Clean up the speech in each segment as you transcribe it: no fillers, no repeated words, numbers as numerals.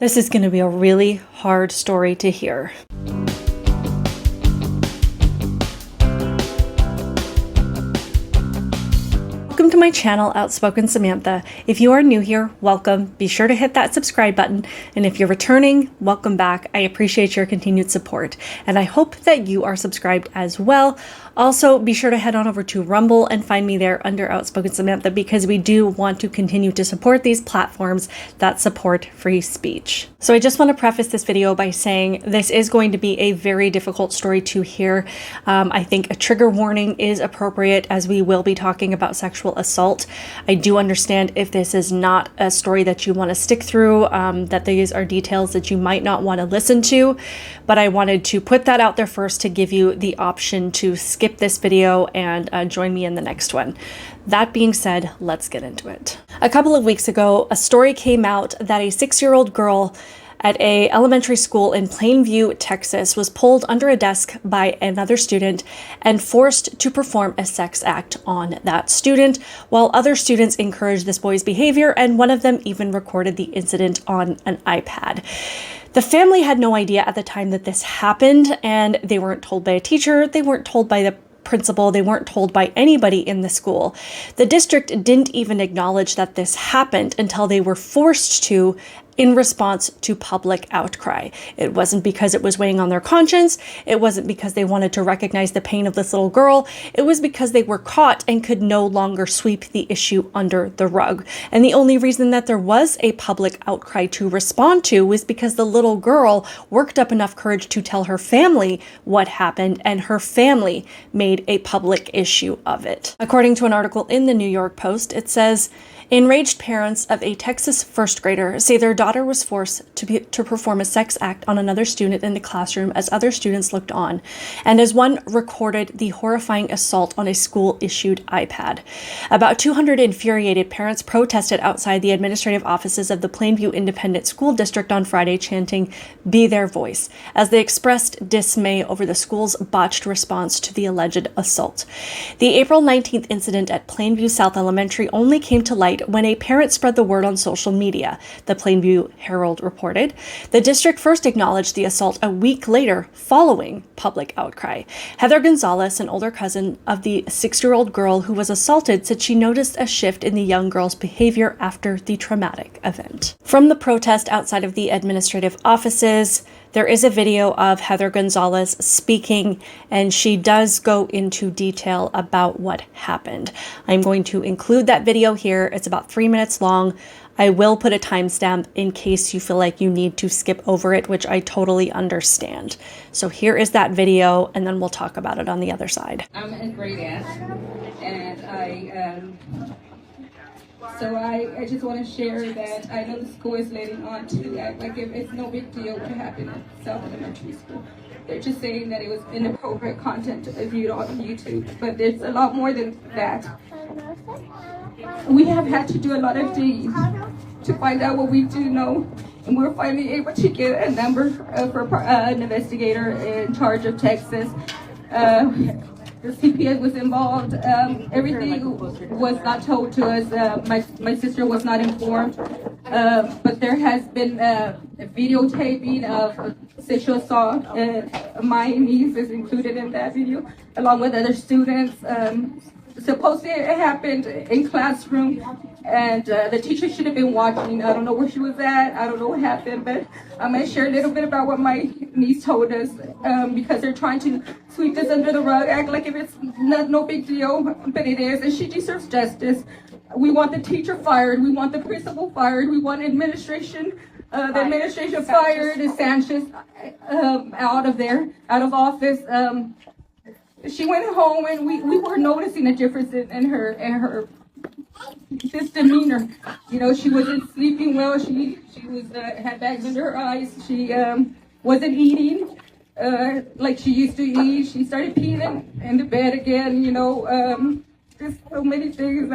This is going to be a really hard story to hear. Welcome to my channel, Outspoken Samantha. If you are new here, welcome. Be sure to hit that subscribe button. And if you're returning, welcome back. I appreciate your continued support. And I hope that you are subscribed as well. Also, be sure to head on over to Rumble and find me there under Outspoken Samantha because we do want to continue to support these platforms that support free speech. So I just want to preface this video by saying this is going to be a very difficult story to hear. I think a trigger warning is appropriate as we will be talking about sexual assault. I do understand if this is not a story that you want to stick through, that these are details that you might not want to listen to, but I wanted to put that out there first to give you the option to skip this video and join me in the next one. That being said, let's get into it. A couple of weeks ago, a story came out that a 6-year-old girl at a elementary school in Plainview, Texas, was pulled under a desk by another student and forced to perform a sex act on that student, while other students encouraged this boy's behavior, and one of them even recorded the incident on an iPad. The family had no idea at the time that this happened, and they weren't told by a teacher, they weren't told by the principal, they weren't told by anybody in the school. The district didn't even acknowledge that this happened until they were forced to in response to public outcry. It wasn't because it was weighing on their conscience. It wasn't because they wanted to recognize the pain of this little girl. It was because they were caught and could no longer sweep the issue under the rug. And the only reason that there was a public outcry to respond to was because the little girl worked up enough courage to tell her family what happened, and her family made a public issue of it. According to an article in the New York Post, it says, enraged parents of a Texas first grader say their daughter was forced to perform a sex act on another student in the classroom as other students looked on, and as one recorded the horrifying assault on a school-issued iPad. About 200 infuriated parents protested outside the administrative offices of the Plainview Independent School District on Friday, chanting, "Be their voice," as they expressed dismay over the school's botched response to the alleged assault. The April 19th incident at Plainview South Elementary only came to light when a parent spread the word on social media, the Plainview Herald reported. The district first acknowledged the assault a week later, following public outcry. Heather Gonzalez, an older cousin of the 6-year-old girl who was assaulted, said she noticed a shift in the young girl's behavior after the traumatic event. From the protest outside of the administrative offices, there is a video of Heather Gonzalez speaking, and she does go into detail about what happened. I'm going to include that video here. It's about 3 minutes long. I will put a timestamp in case you feel like you need to skip over it, which I totally understand. So here is that video, and then we'll talk about it on the other side. I'm a great aunt, and I just want to share that I know the school is letting on to act like if it's no big deal what happened at South Elementary School. They're just saying that it was inappropriate content viewed on YouTube, but there's a lot more than that. We have had to do a lot of digging to find out what we do know, and we're finally able to get a number for an investigator in charge of Texas. The CPS was involved. Everything was not told to us. My sister was not informed, but there has been a videotaping of sexual assault. My niece is included in that video, along with other students. Supposedly it happened in classroom, and the teacher should have been watching. I don't know where she was at. I don't know what happened, but I'm going to share a little bit about what my niece told us, because they're trying to sweep this under the rug, act like if it's no big deal, but it is, and she deserves justice. We want the teacher fired. We want the principal fired. We want administration, the administration fired, and Sanchez out of office. She went home, and we were noticing a difference in her this demeanor. You know, she wasn't sleeping well. She was had bags under her eyes. She wasn't eating like she used to eat. She started peeing in the bed again. You know, just so many things.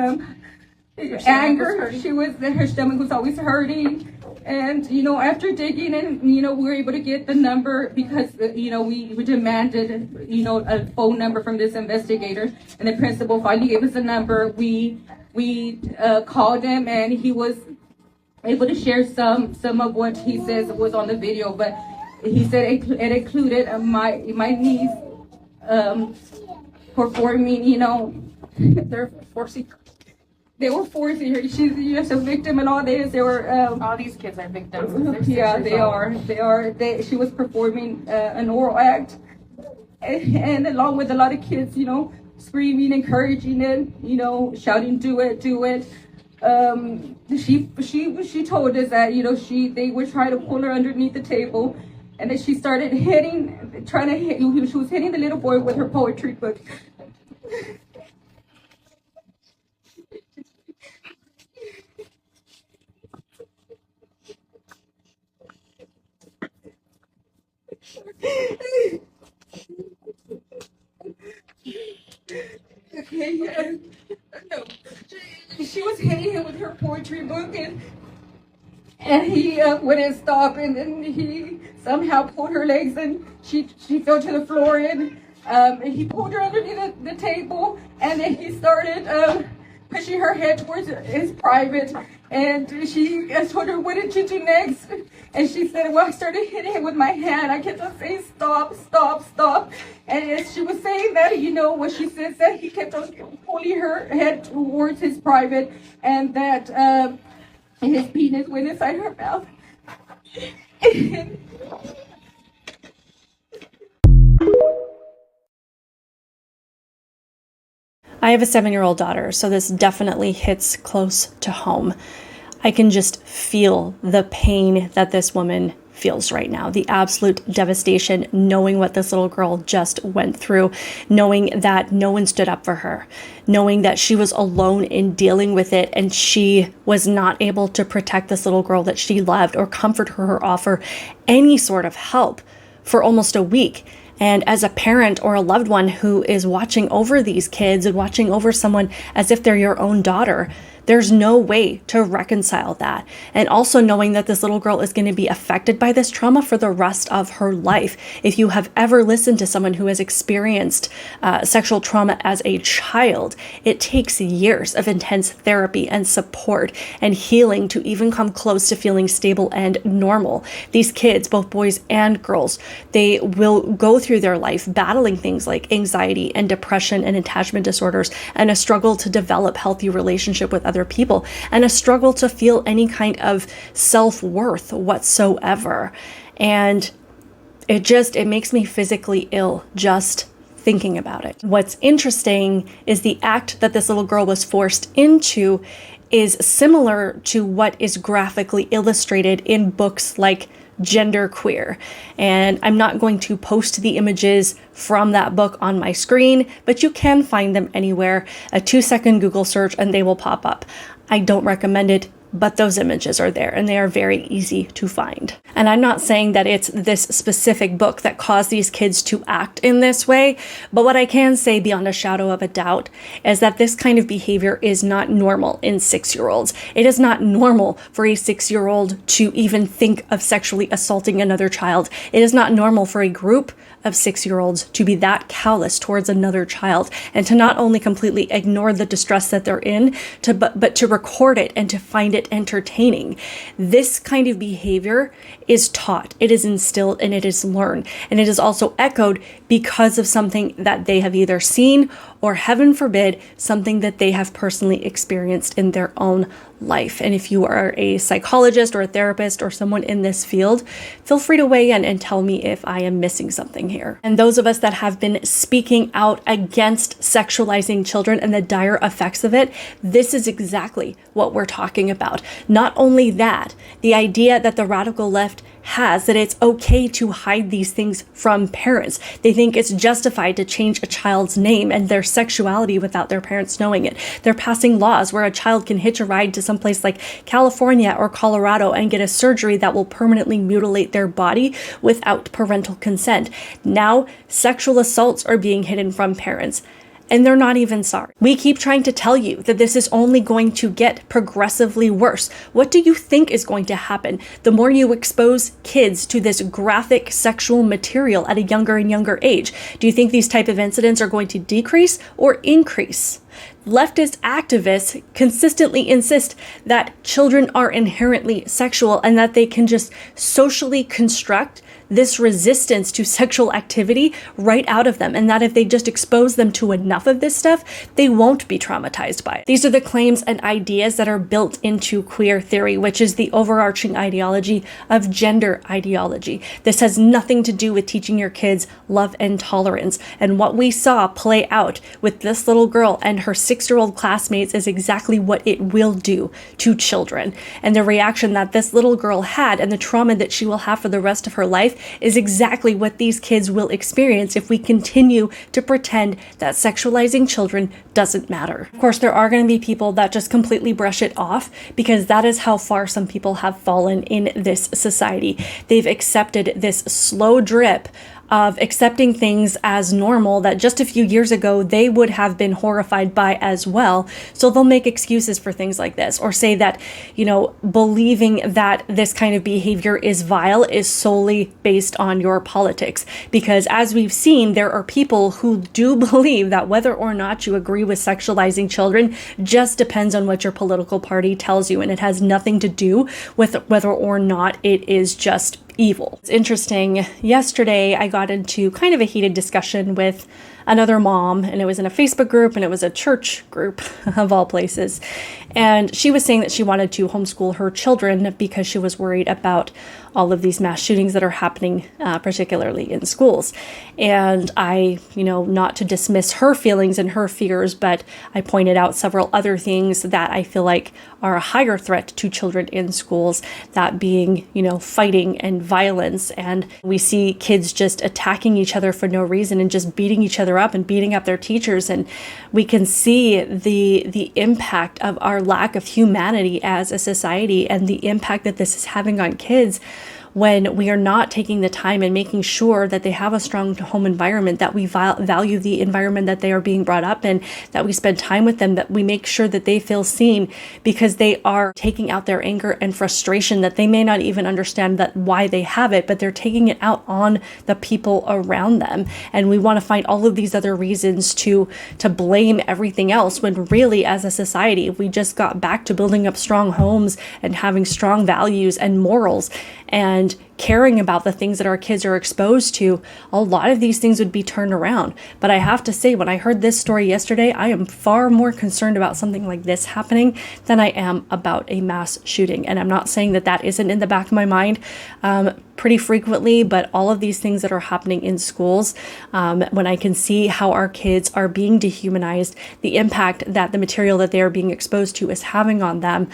Anger. Her stomach was always hurting. And, you know, after digging and, you know, we were able to get the number because, you know, we demanded, you know, a phone number from this investigator, and the principal finally gave us a number. We called him, and he was able to share some of what he says was on the video, but he said it included my niece performing, they were forcing her. She's just a victim, and all this. They were all these kids are victims. Yeah, they are. She was performing an oral act, and along with a lot of kids, screaming, encouraging it, shouting, "Do it, do it." She told us that they would try to pull her underneath the table, and then she started she was hitting the little boy with her poetry book. Okay, yeah. No. She was hitting him with her poetry book, and he wouldn't stop, and then he somehow pulled her legs, and she fell to the floor, and he pulled her underneath the table, and then he started pushing her head towards his private, and I told her, "What did you do next?" And she said, "Well, I started hitting him with my hand. I kept on saying, 'Stop, stop, stop.'" And as she was saying that, what she said, that he kept on pulling her head towards his private, and that his penis went inside her mouth. I have a 7-year-old daughter, so this definitely hits close to home. I can just feel the pain that this woman feels right now, the absolute devastation, knowing what this little girl just went through, knowing that no one stood up for her, knowing that she was alone in dealing with it, and she was not able to protect this little girl that she loved or comfort her or offer any sort of help for almost a week. And as a parent or a loved one who is watching over these kids and watching over someone as if they're your own daughter, there's no way to reconcile that. And also knowing that this little girl is going to be affected by this trauma for the rest of her life. If you have ever listened to someone who has experienced sexual trauma as a child, it takes years of intense therapy and support and healing to even come close to feeling stable and normal. These kids, both boys and girls, they will go through their life battling things like anxiety and depression and attachment disorders, and a struggle to develop healthy relationship with other people, and a struggle to feel any kind of self-worth whatsoever. And it makes me physically ill just thinking about it. What's interesting is the act that this little girl was forced into is similar to what is graphically illustrated in books like Genderqueer. And I'm not going to post the images from that book on my screen, but you can find them anywhere. A 2-second Google search and they will pop up. I don't recommend it, but those images are there and they are very easy to find. And I'm not saying that it's this specific book that caused these kids to act in this way, but what I can say beyond a shadow of a doubt is that this kind of behavior is not normal in 6-year-olds. It is not normal for a 6-year-old to even think of sexually assaulting another child. It is not normal for a group of 6-year-olds to be that callous towards another child, and to not only completely ignore the distress that they're in, but to record it and to find it entertaining. This kind of behavior is taught, it is instilled, and it is learned. And it is also echoed because of something that they have either seen or, heaven forbid, something that they have personally experienced in their own life. And if you are a psychologist or a therapist or someone in this field, feel free to weigh in and tell me if I am missing something here. And those of us that have been speaking out against sexualizing children and the dire effects of it, this is exactly what we're talking about. Not only that, the idea that the radical left has that it's okay to hide these things from parents. They think it's justified to change a child's name and their sexuality without their parents knowing it. They're passing laws where a child can hitch a ride to someplace like California or Colorado and get a surgery that will permanently mutilate their body without parental consent. Now, sexual assaults are being hidden from parents, and they're not even sorry. We keep trying to tell you that this is only going to get progressively worse. What do you think is going to happen the more you expose kids to this graphic sexual material at a younger and younger age? Do you think these type of incidents are going to decrease or increase? leftist activists consistently insist that children are inherently sexual and that they can just socially construct this resistance to sexual activity right out of them, and that if they just expose them to enough of this stuff, they won't be traumatized by it. These are the claims and ideas that are built into queer theory, which is the overarching ideology of gender ideology. This has nothing to do with teaching your kids love and tolerance. And what we saw play out with this little girl and her 6-year-old classmates is exactly what it will do to children. And the reaction that this little girl had and the trauma that she will have for the rest of her life is exactly what these kids will experience if we continue to pretend that sexualizing children doesn't matter. Of course, there are going to be people that just completely brush it off, because that is how far some people have fallen in this society. They've accepted this slow drip of accepting things as normal that just a few years ago they would have been horrified by as well. So they'll make excuses for things like this, or say that, believing that this kind of behavior is vile is solely based on your politics. Because as we've seen, there are people who do believe that whether or not you agree with sexualizing children just depends on what your political party tells you, and it has nothing to do with whether or not it is just evil. It's interesting. Yesterday, I got into kind of a heated discussion with another mom, and it was in a Facebook group, and it was a church group of all places. And she was saying that she wanted to homeschool her children because she was worried about all of these mass shootings that are happening, particularly in schools. And I, not to dismiss her feelings and her fears, but I pointed out several other things that I feel like are a higher threat to children in schools, that being, fighting and violence. And we see kids just attacking each other for no reason and just beating each other up and beating up their teachers. And we can see the impact of our lack of humanity as a society, and the impact that this is having on kids when we are not taking the time and making sure that they have a strong home environment, that we value the environment that they are being brought up in, that we spend time with them, that we make sure that they feel seen, because they are taking out their anger and frustration that they may not even understand that why they have it, but they're taking it out on the people around them. And we want to find all of these other reasons to blame everything else, when really, as a society, if we just got back to building up strong homes and having strong values and morals and caring about the things that our kids are exposed to, a lot of these things would be turned around. But I have to say, when I heard this story yesterday, I am far more concerned about something like this happening than I am about a mass shooting. And I'm not saying that that isn't in the back of my mind pretty frequently, but all of these things that are happening in schools, when I can see how our kids are being dehumanized, the impact that the material that they are being exposed to is having on them,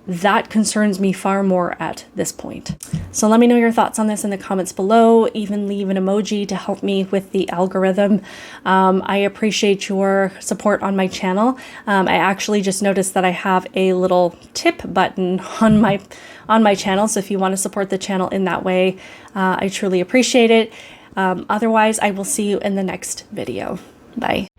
that concerns me far more at this point. So let me know your thoughts on this in the comments below. Even leave an emoji to help me with the algorithm. I appreciate your support on my channel. I actually just noticed that I have a little tip button on my channel. So if you want to support the channel in that way, I truly appreciate it. Otherwise, I will see you in the next video. Bye.